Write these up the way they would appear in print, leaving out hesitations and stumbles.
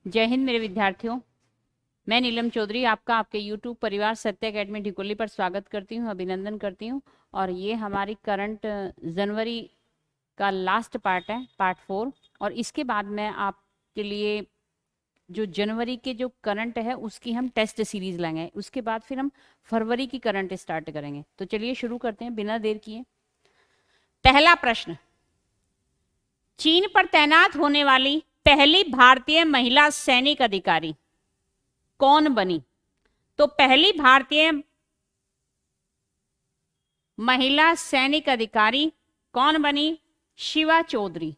जय हिंद मेरे विद्यार्थियों, मैं नीलम चौधरी आपका आपके YouTube परिवार सत्य अकेडमी ढिकोली पर स्वागत करती हूं, अभिनंदन करती हूं। और ये हमारी करंट जनवरी का लास्ट पार्ट है, पार्ट 4। और इसके बाद मैं आपके लिए जो जनवरी के जो करंट है उसकी हम टेस्ट सीरीज लाएंगे। उसके बाद फिर हम फरवरी की करंट स्टार्ट करेंगे। तो चलिए शुरू करते हैं बिना देर किए। पहला प्रश्न, चीन पर तैनात होने वाली पहली भारतीय महिला सैनिक अधिकारी कौन बनी? तो पहली भारतीय महिला सैनिक अधिकारी कौन बनी? शिवा चौधरी।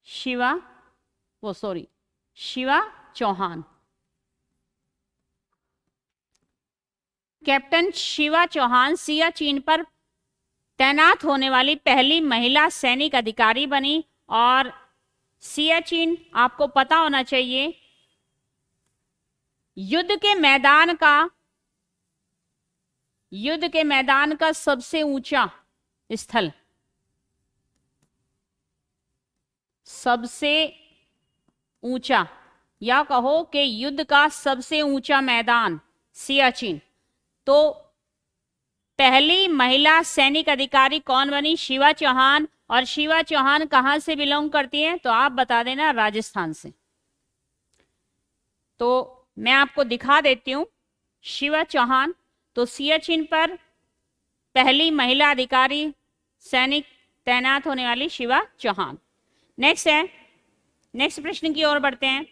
शिवा चौहान। कैप्टन शिवा चौहान सियाचिन पर तैनात होने वाली पहली महिला सैनिक अधिकारी बनी। और सियाचिन आपको पता होना चाहिए युद्ध के मैदान का सबसे ऊंचा स्थल, सबसे ऊंचा या कहो कि युद्ध का सबसे ऊंचा मैदान सियाचिन। तो पहली महिला सैनिक अधिकारी कौन बनी? शिवा चौहान। और शिवा चौहान कहां से बिलोंग करती हैं? तो आप बता देना, राजस्थान से। तो मैं आपको दिखा देती हूं शिवा चौहान। तो सियाचिन पर पहली महिला अधिकारी सैनिक तैनात होने वाली शिवा चौहान। नेक्स्ट प्रश्न की ओर बढ़ते हैं।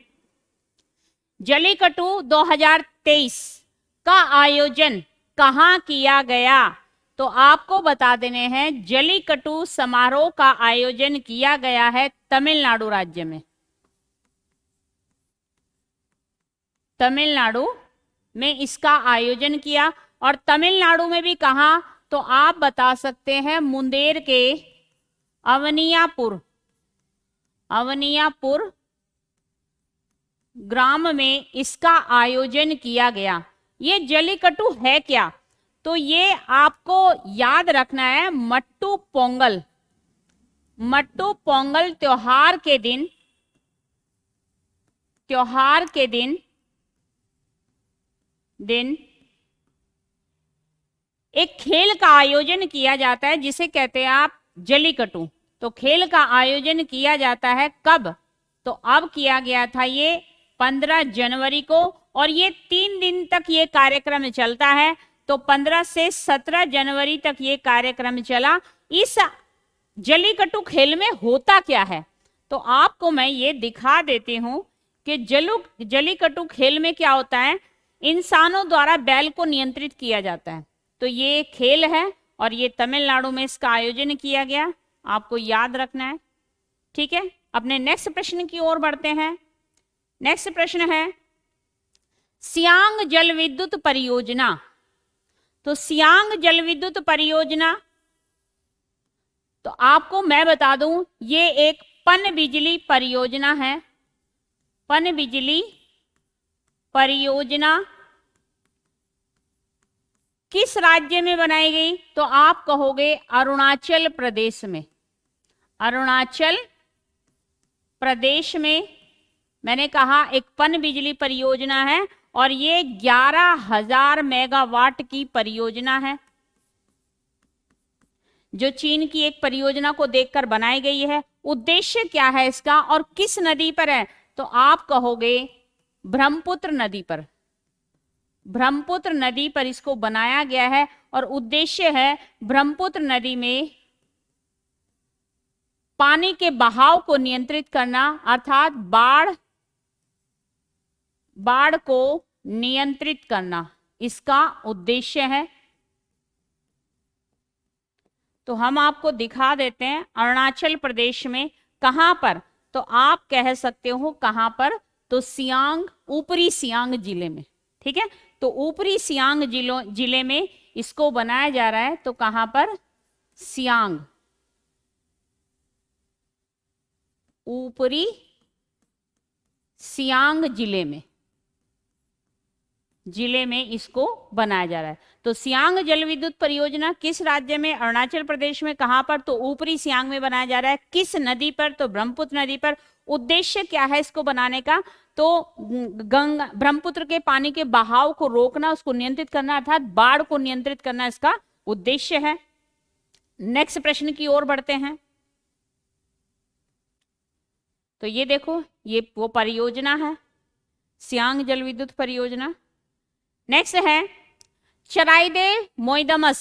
जलीकट्टू 2023 का आयोजन कहां किया गया? तो आपको बता देने हैं जलीकट्टू समारोह का आयोजन किया गया है तमिलनाडु राज्य में। तमिलनाडु में इसका आयोजन किया। और तमिलनाडु में भी कहां? तो आप बता सकते हैं मुंगेर के अवनियापुर ग्राम में इसका आयोजन किया गया। ये जलीकट्टू है क्या? तो ये आपको याद रखना है मट्टू पोंगल। मट्टू पोंगल त्योहार के दिन एक खेल का आयोजन किया जाता है जिसे कहते हैं आप जलीकट्टू। तो खेल का आयोजन किया जाता है कब? तो अब किया गया था ये 15 जनवरी को। और ये 3 दिन तक ये कार्यक्रम चलता है। तो 15 से 17 जनवरी तक ये कार्यक्रम चला। इस जलीकट्टू खेल में होता क्या है? तो आपको मैं ये दिखा देती हूं कि जलीकट्टू खेल में क्या होता है। इंसानों द्वारा बैल को नियंत्रित किया जाता है। तो ये खेल है और ये तमिलनाडु में इसका आयोजन किया गया, आपको याद रखना है। ठीक है, अपने नेक्स्ट प्रश्न की ओर बढ़ते हैं। नेक्स्ट प्रश्न है सियांग जल विद्युत परियोजना। तो सियांग जल विद्युत परियोजना, तो आपको मैं बता दूं ये एक पनबिजली परियोजना है। पनबिजली परियोजना किस राज्य में बनाई गई? तो आप कहोगे अरुणाचल प्रदेश में। अरुणाचल प्रदेश में मैंने कहा एक पनबिजली परियोजना है और ये 11,000 मेगावाट की परियोजना है जो चीन की एक परियोजना को देखकर बनाई गई है। उद्देश्य क्या है इसका और किस नदी पर है? तो आप कहोगे ब्रह्मपुत्र नदी पर। ब्रह्मपुत्र नदी पर इसको बनाया गया है और उद्देश्य है ब्रह्मपुत्र नदी में पानी के बहाव को नियंत्रित करना, अर्थात बाढ़ को नियंत्रित करना इसका उद्देश्य है। तो हम आपको दिखा देते हैं अरुणाचल प्रदेश में कहां पर। तो आप कह सकते हो कहां पर? तो सियांग, ऊपरी सियांग जिले में। ठीक है, तो ऊपरी सियांग जिले में इसको बनाया जा रहा है। तो कहां पर? सियांग, ऊपरी सियांग जिले में। जिले में इसको बनाया जा रहा है। तो सियांग जल विद्युत परियोजना किस राज्य में? अरुणाचल प्रदेश में। कहां पर? तो ऊपरी सियांग में बनाया जा रहा है। किस नदी पर? तो ब्रह्मपुत्र नदी पर। उद्देश्य क्या है इसको बनाने का? तो गंगा ब्रह्मपुत्र के पानी के बहाव को रोकना, उसको नियंत्रित करना, अर्थात बाढ़ को नियंत्रित करना इसका उद्देश्य है। नेक्स्ट प्रश्न की ओर बढ़ते हैं। तो ये देखो, ये वो परियोजना है, सियांग जल विद्युत परियोजना। नेक्स्ट है चराइदे मोइदमस।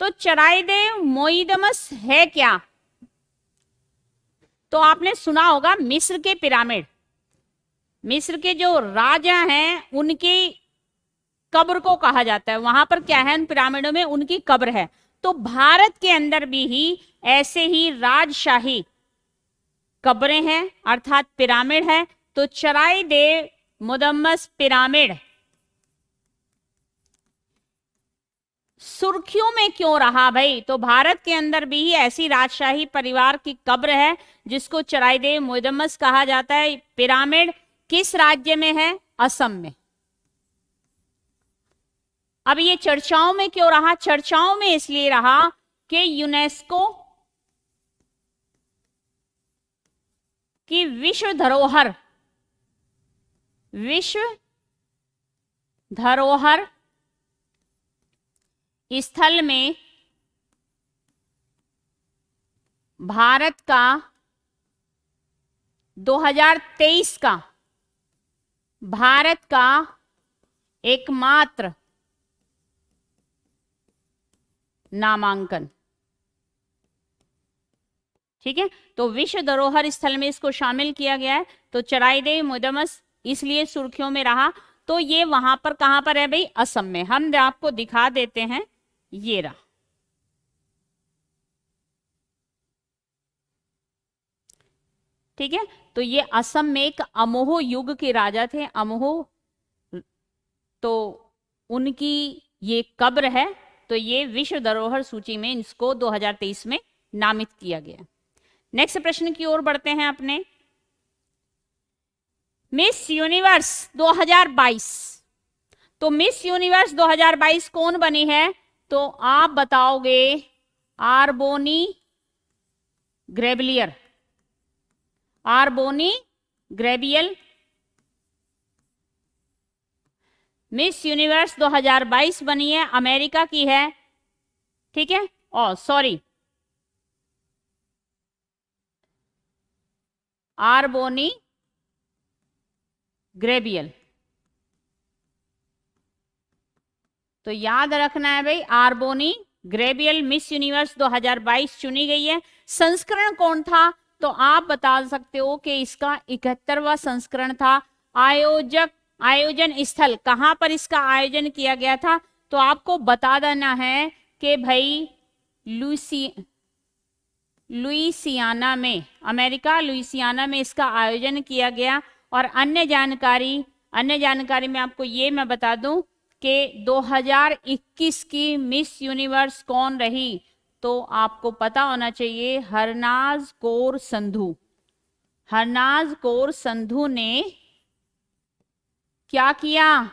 तो चराइदे मोइदमस है क्या? तो आपने सुना होगा मिस्र के पिरामिड, मिस्र के जो राजा हैं उनकी कब्र को कहा जाता है। वहां पर क्या है? उन पिरामिडों में उनकी कब्र है। तो भारत के अंदर भी ऐसे ही राजशाही कब्रें हैं, अर्थात पिरामिड है। तो चराइदे मोदम्मस पिरामिड सुर्खियों में क्यों रहा भाई? तो भारत के अंदर भी ऐसी राजशाही परिवार की कब्र है जिसको चराइदे मोदम्मस कहा जाता है। पिरामिड किस राज्य में है? असम में। अब ये चर्चाओं में क्यों रहा? चर्चाओं में इसलिए रहा कि यूनेस्को की विश्व धरोहर स्थल में भारत का 2023 का भारत का एकमात्र नामांकन। ठीक है, तो विश्व धरोहर स्थल में इसको शामिल किया गया है। तो चराइदे मोदम्मस इसलिए सुर्खियों में रहा। तो ये वहां पर कहां पर है भाई? असम में। हम आपको दिखा देते हैं, ये रहा। ठीक है, तो ये असम में एक अमोह युग के राजा थे, अमोह, तो उनकी ये कब्र है। तो ये विश्व धरोहर सूची में इसको 2023 में नामित किया गया। नेक्स्ट प्रश्न की ओर बढ़ते हैं अपने। Miss universe 2022। तो मिस यूनिवर्स 2022 कौन बनी है? तो आप बताओगे आर्बोनी ग्रेबियल। आर्बोनी ग्रेबियल मिस यूनिवर्स 2022 बनी है, अमेरिका की है। ठीक है, और सॉरी, आर्बोनी ग्रेबियल। तो याद रखना है भाई, आर्बोनी ग्रेबियल मिस यूनिवर्स 2022 चुनी गई है। संस्करण कौन था? तो आप बता सकते हो कि इसका 71वां संस्करण था। आयोजन स्थल कहां पर इसका आयोजन किया गया था? तो आपको बता देना है कि भाई लुइसियाना में, अमेरिका लुइसियाना में इसका आयोजन किया गया। और अन्य जानकारी में आपको ये मैं बता दूं कि 2021 की मिस यूनिवर्स कौन रही? तो आपको पता होना चाहिए, हरनाज कौर संधू। हरनाज कौर संधू ने क्या किया?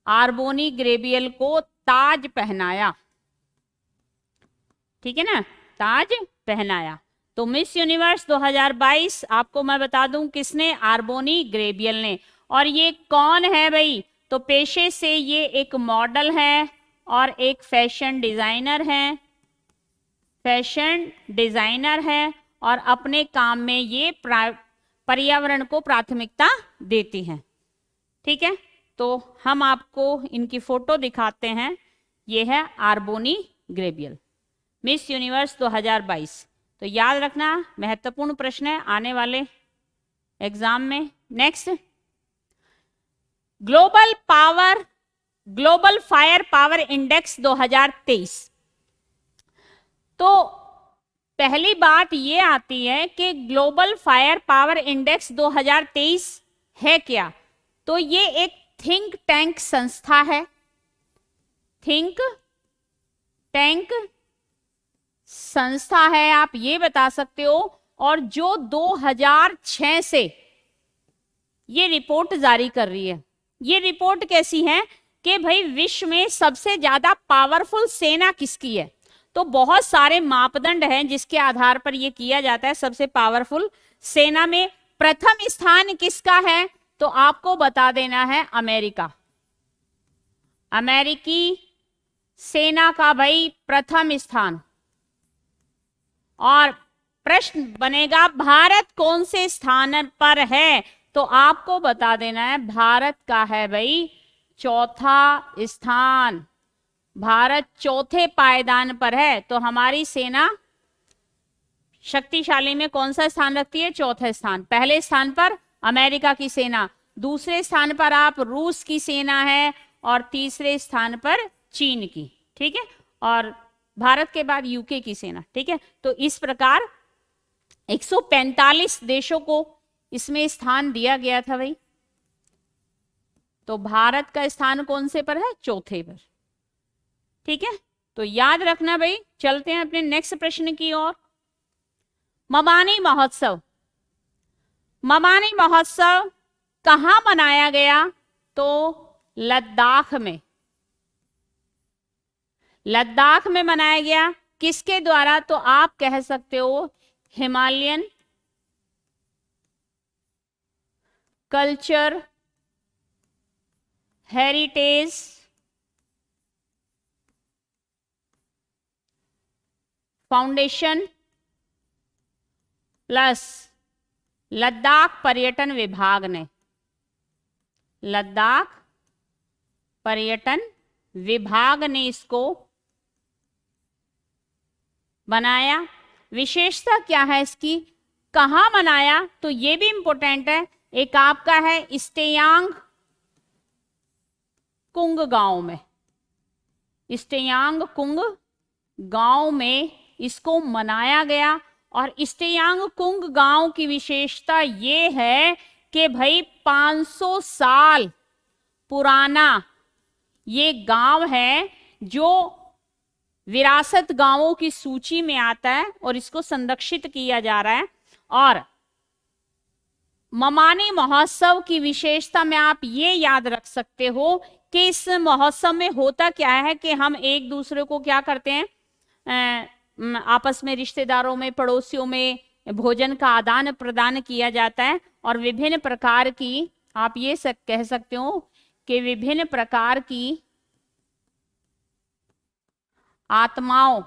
आर्बोनी ग्रेबियल को ताज पहनाया। ठीक है ना, ताज पहनाया। तो मिस यूनिवर्स 2022 आपको मैं बता दूं किसने? आर्बोनी ग्रेबियल ने। और ये कौन है भाई? तो पेशे से ये एक मॉडल है और एक फैशन डिजाइनर है और अपने काम में ये पर्यावरण को प्राथमिकता देती हैं। ठीक है, तो हम आपको इनकी फोटो दिखाते हैं। ये है आर्बोनी ग्रेबियल मिस यूनिवर्स 2022। तो याद रखना, महत्वपूर्ण प्रश्न है आने वाले एग्जाम में। Next, global fire power index 2023। तो पहली बात ये आती है कि ग्लोबल फायर पावर इंडेक्स 2023 है क्या? तो ये एक थिंक टैंक संस्था है, थिंक टैंक संस्था है, आप ये बता सकते हो। और जो 2006 से ये रिपोर्ट जारी कर रही है, ये रिपोर्ट कैसी है कि भाई विश्व में सबसे ज्यादा पावरफुल सेना किसकी है। तो बहुत सारे मापदंड हैं जिसके आधार पर यह किया जाता है। सबसे पावरफुल सेना में प्रथम स्थान किसका है, तो आपको बता देना है अमेरिका। अमेरिकी सेना का भाई प्रथम स्थान। और प्रश्न बनेगा भारत कौन से स्थान पर है, तो आपको बता देना है भारत का है भाई चौथा स्थान। भारत चौथे पायदान पर है। तो हमारी सेना शक्तिशाली में कौन सा स्थान रखती है, चौथे स्थान। पहले स्थान पर अमेरिका की सेना, दूसरे स्थान पर आप रूस की सेना है, और तीसरे स्थान पर चीन की, ठीक है, और भारत के बाद यूके की सेना, ठीक है। तो इस प्रकार 145 देशों को इसमें स्थान दिया गया था भाई। तो भारत का स्थान कौन से पर है, चौथे पर, ठीक है। तो याद रखना भाई। चलते हैं अपने नेक्स्ट प्रश्न की ओर। ममानी महोत्सव। ममानी महोत्सव कहां मनाया गया, तो लद्दाख में। लद्दाख में मनाया गया। किसके द्वारा, तो आप कह सकते हो Himalayan culture heritage foundation plus Ladakh पर्यटन विभाग ने। लद्दाख पर्यटन विभाग ने इसको बनाया। विशेषता क्या है इसकी, कहां मनाया, तो ये भी इंपॉर्टेंट है। एक आपका है स्टेयांग कुंग गांव में। स्टेयांग कुंग गांव में इसको मनाया गया। और स्टेयांग कुंग गांव की विशेषता ये है कि भाई 500 साल पुराना ये गांव है जो विरासत गांवों की सूची में आता है और इसको संरक्षित किया जा रहा है। और ममानी महोत्सव की विशेषता में आप ये याद रख सकते हो कि इस महोत्सव में होता क्या है कि हम एक दूसरे को क्या करते हैं, आपस में रिश्तेदारों में पड़ोसियों में भोजन का आदान प्रदान किया जाता है। और विभिन्न प्रकार की आप ये कह सकते हो कि विभिन्न प्रकार की आत्माओं,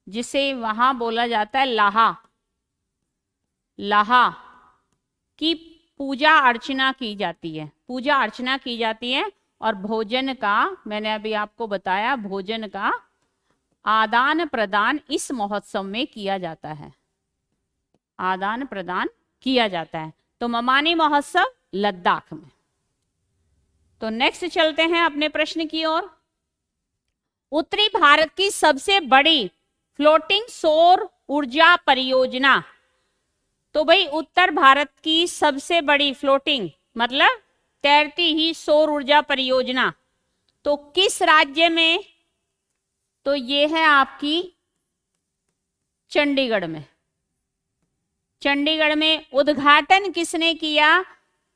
जिसे वहां बोला जाता है लाहा, लाहा की पूजा अर्चना की जाती है। पूजा अर्चना की जाती है और भोजन का, मैंने अभी आपको बताया, भोजन का आदान प्रदान इस महोत्सव में किया जाता है। आदान प्रदान किया जाता है। तो ममानी महोत्सव लद्दाख में। तो नेक्स्ट चलते हैं अपने प्रश्न की ओर। उत्तरी भारत की सबसे बड़ी फ्लोटिंग सौर ऊर्जा परियोजना। तो भाई उत्तर भारत की सबसे बड़ी फ्लोटिंग मतलब तैरती ही सौर ऊर्जा परियोजना तो किस राज्य में, तो ये है आपकी चंडीगढ़ में। चंडीगढ़ में उद्घाटन किसने किया,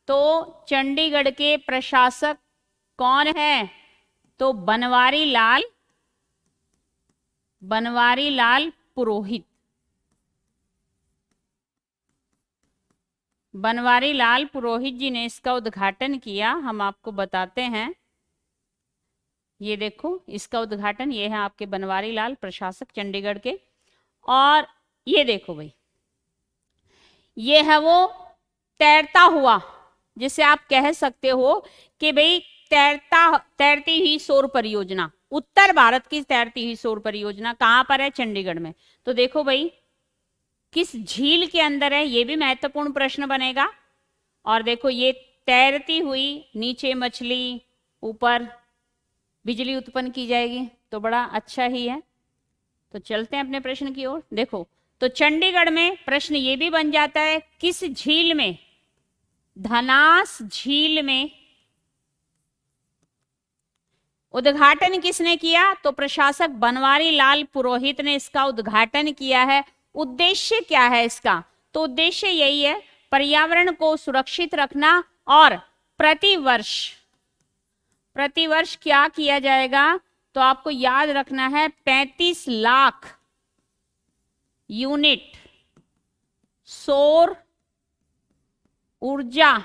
तो चंडीगढ़ के प्रशासक कौन है, तो बनवारी लाल पुरोहित। बनवारी लाल पुरोहित जी ने इसका उद्घाटन किया। हम आपको बताते हैं, ये देखो इसका उद्घाटन, ये है आपके बनवारी लाल प्रशासक चंडीगढ़ के। और ये देखो भाई, ये है वो तैरता हुआ, जिसे आप कह सकते हो कि भाई तैरती ही सौर परियोजना, उत्तर भारत की तैरती हुई सौर परियोजना कहां पर है, चंडीगढ़ में। तो देखो भाई किस झील के अंदर है, ये भी महत्वपूर्ण प्रश्न बनेगा। और देखो ये तैरती हुई, नीचे मछली, ऊपर बिजली उत्पन्न की जाएगी, तो बड़ा अच्छा ही है। तो चलते हैं अपने प्रश्न की ओर। देखो तो चंडीगढ़ में प्रश्न ये भी बन जाता है, किस झील में, धनास झील में उद्घाटन किसने किया, तो प्रशासक बनवारी लाल पुरोहित ने इसका उद्घाटन किया है। उद्देश्य क्या है इसका, तो उद्देश्य यही है पर्यावरण को सुरक्षित रखना और प्रति वर्ष क्या किया जाएगा, तो आपको याद रखना है 35 लाख यूनिट सौर ऊर्जा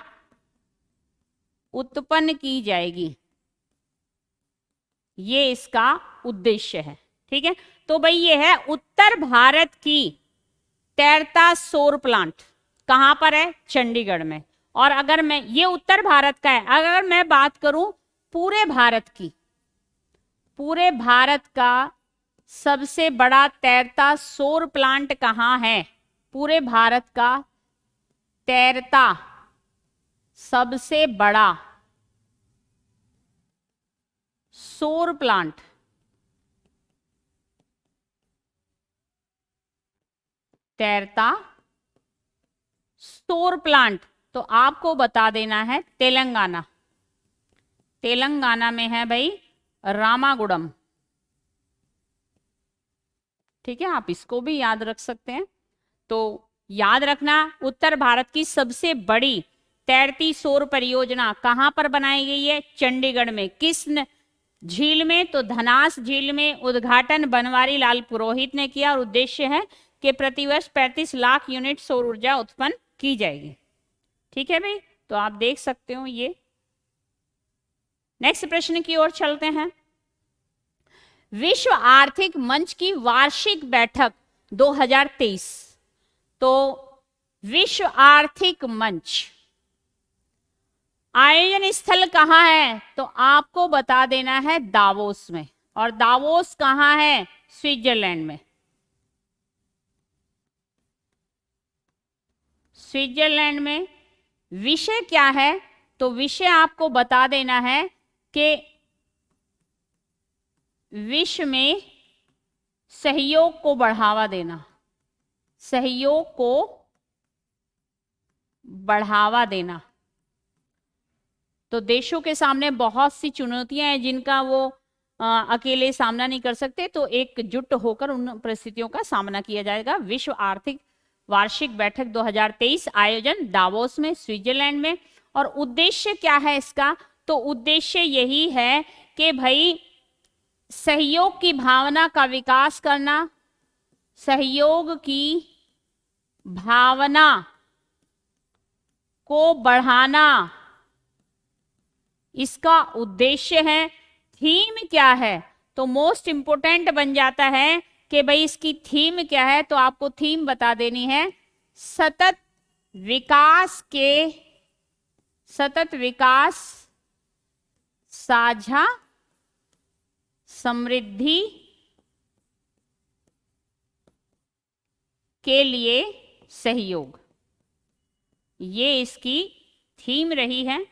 उत्पन्न की जाएगी। ये इसका उद्देश्य है। ठीक है, तो भाई ये है उत्तर भारत की तैरता सौर प्लांट। कहां पर है? चंडीगढ़ में। और अगर मैं, ये उत्तर भारत का है, अगर मैं बात करूं पूरे भारत की, पूरे भारत का सबसे बड़ा तैरता सौर प्लांट कहां है? पूरे भारत का तैरता सबसे बड़ा सौर प्लांट, तैरता सौर प्लांट, तो आपको बता देना है तेलंगाना। तेलंगाना में है भाई रामागुड़म। ठीक है, आप इसको भी याद रख सकते हैं। तो याद रखना, उत्तर भारत की सबसे बड़ी तैरती सौर परियोजना कहां पर बनाई गई है? चंडीगढ़ में। किस झील में? तो धनास झील में। उद्घाटन बनवारी लाल पुरोहित ने किया और उद्देश्य है कि प्रतिवर्ष 35 लाख यूनिट सौर ऊर्जा उत्पन्न की जाएगी। ठीक है भाई, तो आप देख सकते हो ये। नेक्स्ट प्रश्न की ओर चलते हैं। विश्व आर्थिक मंच की वार्षिक बैठक 2023। तो विश्व आर्थिक मंच आयोजन स्थल कहां है? तो आपको बता देना है दावोस में। और दावोस कहां है? स्विट्जरलैंड में। स्विट्जरलैंड में। विषय क्या है? तो विषय आपको बता देना है कि विश्व में सहयोग को बढ़ावा देना। सहयोग को बढ़ावा देना। तो देशों के सामने बहुत सी चुनौतियां हैं जिनका वो अकेले सामना नहीं कर सकते, तो एकजुट होकर उन परिस्थितियों का सामना किया जाएगा। विश्व आर्थिक वार्षिक बैठक 2023, आयोजन दावोस में, स्विट्जरलैंड में। और उद्देश्य क्या है इसका? तो उद्देश्य यही है कि भाई सहयोग की भावना का विकास करना, सहयोग की भावना को बढ़ाना, इसका उद्देश्य है। थीम क्या है? तो मोस्ट इंपोर्टेंट बन जाता है कि भाई इसकी थीम क्या है। तो आपको थीम बता देनी है सतत विकास, साझा समृद्धि के लिए सहयोग। ये इसकी थीम रही है।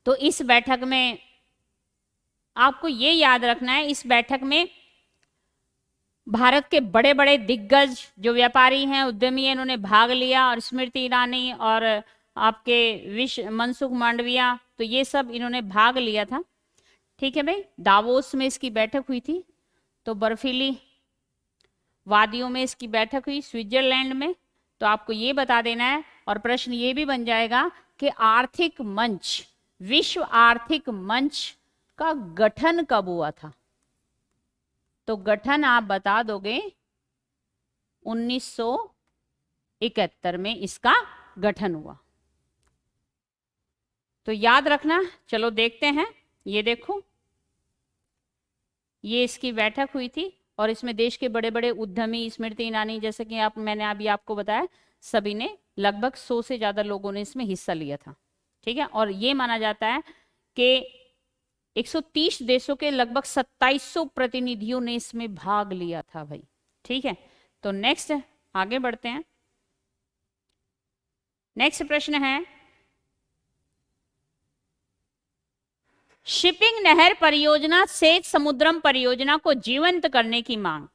तो इस बैठक में आपको ये याद रखना है, इस बैठक में भारत के बड़े बड़े दिग्गज जो व्यापारी हैं, उद्यमी हैं, इन्होंने भाग लिया। और स्मृति ईरानी और आपके मनसुख मांडविया, तो ये सब इन्होंने भाग लिया था। ठीक है भाई, दावोस में इसकी बैठक हुई थी। तो बर्फीली वादियों में इसकी बैठक हुई, स्विट्जरलैंड में। तो आपको ये बता देना है। और प्रश्न ये भी बन जाएगा कि आर्थिक मंच, विश्व आर्थिक मंच का गठन कब हुआ था? तो गठन आप बता दोगे 1971 में इसका गठन हुआ। तो याद रखना। चलो देखते हैं। ये देखो, ये इसकी बैठक हुई थी और इसमें देश के बड़े बड़े उद्यमी, स्मृति ईरानी, जैसे कि मैंने अभी आपको बताया, सभी ने, लगभग 100 से ज्यादा लोगों ने इसमें हिस्सा लिया था। ठीक है, और ये माना जाता है कि 130 देशों के लगभग 2700 प्रतिनिधियों ने इसमें भाग लिया था भाई। ठीक है, तो नेक्स्ट आगे बढ़ते हैं। नेक्स्ट प्रश्न है, शिपिंग नहर परियोजना से समुद्रम परियोजना को जीवंत करने की मांग।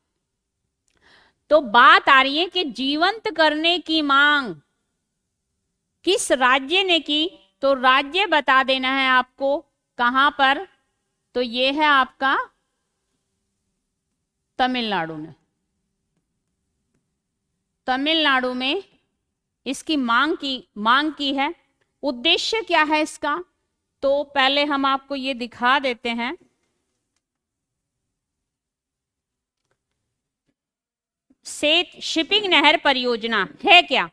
तो बात आ रही है कि जीवंत करने की मांग किस राज्य ने की? तो राज्य बता देना है आपको कहां पर। तो ये है आपका तमिलनाडु ने। तमिलनाडु में इसकी मांग की है। उद्देश्य क्या है इसका, तो पहले हम आपको ये दिखा देते हैं। सेत शिपिंग नहर परियोजना है क्या,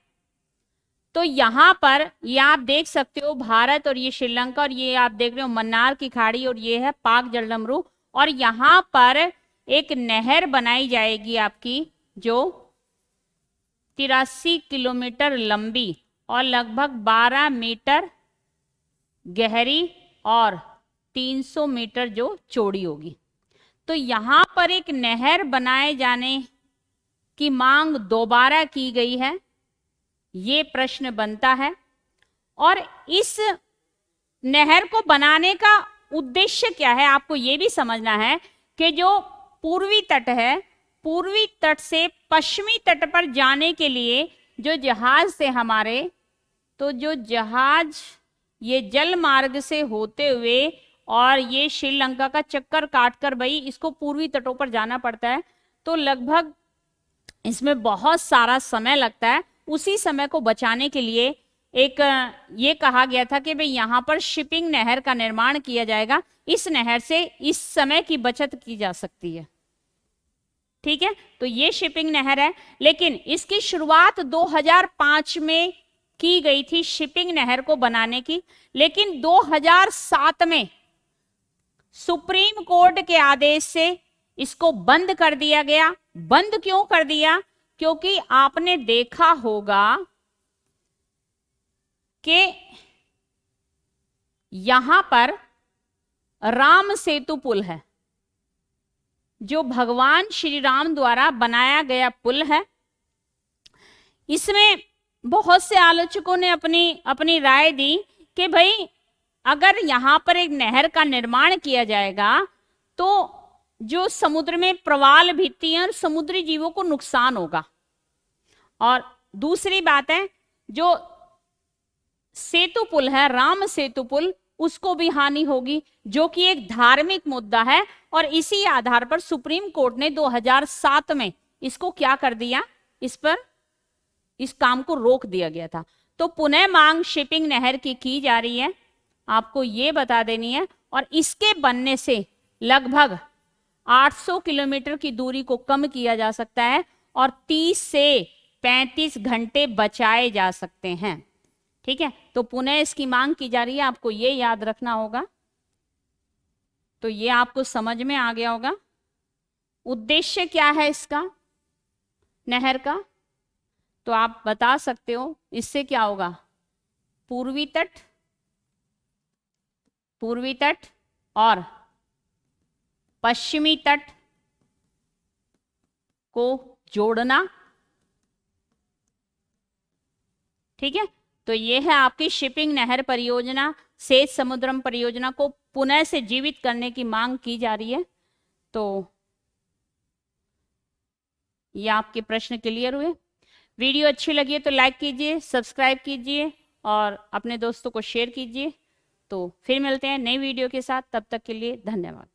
तो यहां पर ये आप देख सकते हो भारत और ये श्रीलंका और ये आप देख रहे हो मन्नार की खाड़ी और ये है पाक जलडमरू, और यहां पर एक नहर बनाई जाएगी आपकी जो 83 किलोमीटर लंबी और लगभग 12 मीटर गहरी और 300 मीटर जो चौड़ी होगी। तो यहां पर एक नहर बनाए जाने की मांग दोबारा की गई है, ये प्रश्न बनता है। और इस नहर को बनाने का उद्देश्य क्या है, आपको ये भी समझना है कि जो पूर्वी तट है, पूर्वी तट से पश्चिमी तट पर जाने के लिए जो जहाज थे हमारे, तो जो जहाज ये जल मार्ग से होते हुए और ये श्रीलंका का चक्कर काटकर भाई इसको पूर्वी तटों पर जाना पड़ता है, तो लगभग इसमें बहुत सारा समय लगता है। उसी समय को बचाने के लिए एक ये कहा गया था कि भाई यहाँ पर शिपिंग नहर का निर्माण किया जाएगा, इस नहर से इस समय की बचत की जा सकती है। ठीक है, तो ये शिपिंग नहर है, लेकिन इसकी शुरुआत 2005 में की गई थी शिपिंग नहर को बनाने की, लेकिन 2007 में सुप्रीम कोर्ट के आदेश से इसको बंद कर दिया गया। बंद क्यों कर दिया, क्योंकि आपने देखा होगा कि यहां पर राम सेतु पुल है, जो भगवान श्री राम द्वारा बनाया गया पुल है। इसमें बहुत से आलोचकों ने अपनी राय दी कि भाई अगर यहां पर एक नहर का निर्माण किया जाएगा तो जो समुद्र में प्रवाल भित्ति है और समुद्री जीवों को नुकसान होगा, और दूसरी बात है जो सेतु पुल है, राम सेतु पुल, उसको भी हानि होगी, जो कि एक धार्मिक मुद्दा है। और इसी आधार पर सुप्रीम कोर्ट ने 2007 में इसको क्या कर दिया, इस काम को रोक दिया गया था। तो पुनः मांग शिपिंग नहर की जा रही है, आपको ये बता देनी है। और इसके बनने से लगभग 800 किलोमीटर की दूरी को कम किया जा सकता है और 30 से 35 घंटे बचाए जा सकते हैं। ठीक है, तो पुनः इसकी मांग की जा रही है, आपको ये याद रखना होगा। तो ये आपको समझ में आ गया होगा। उद्देश्य क्या है इसका नहर का, तो आप बता सकते हो इससे क्या होगा, पूर्वी तट और पश्चिमी तट को जोड़ना। ठीक है, तो ये है आपकी शिपिंग नहर परियोजना, सेत समुद्रम परियोजना को पुनः से जीवित करने की मांग की जा रही है। तो ये आपके प्रश्न क्लियर हुए। वीडियो अच्छी लगी है तो लाइक कीजिए, सब्सक्राइब कीजिए और अपने दोस्तों को शेयर कीजिए। तो फिर मिलते हैं नई वीडियो के साथ, तब तक के लिए धन्यवाद।